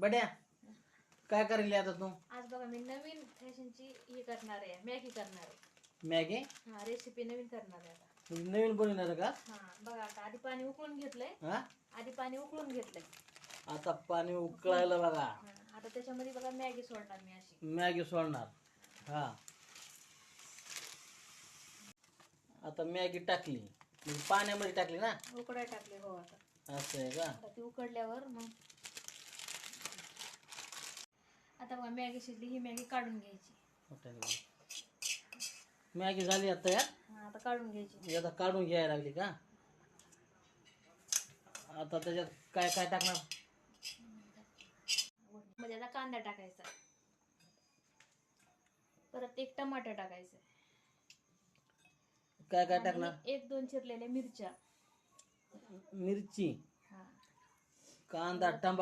बड्या काय करेल आता तू? आज बघा मी नवीन फॅशनची ही करणार आहे, मॅगी करणार आहे. मॅगी हा, रेसिपी नवीन करणार आहे आता. म्हणजे नवीन बनवणार का? हा बघा, आता आधी पाणी उकळून घेतलंय. हा, आधी पाणी उकळून घेतलंय. आता पाणी उकळायला बघा. हा, आता त्याच्यामध्ये बघा मॅगी सोडणार मी अशी. मॅगी सोडणार. हा, आता मॅगी टाकली म्हणजे पाण्यामध्ये टाकली ना? उकडाय टाकले हो. आता असं आहे का? आता ती उकडल्यावर मग आता बघा मॅगी शिजली, ही मॅगी काढून घ्यायची. मॅगी झाली आता या. हा, आता काढून घ्यायची. आता काढून घ्यायला लागली का? आता त्याच्यात काय काय टाकणार? म्हणजे आता कांदा टाकायचा, परत एक टमाटर टाकायचं, काय काय टाकणार? आणि 1-2 चिरलेल्या मिरच्या. मिरची, हा, कांदा, टमाटर.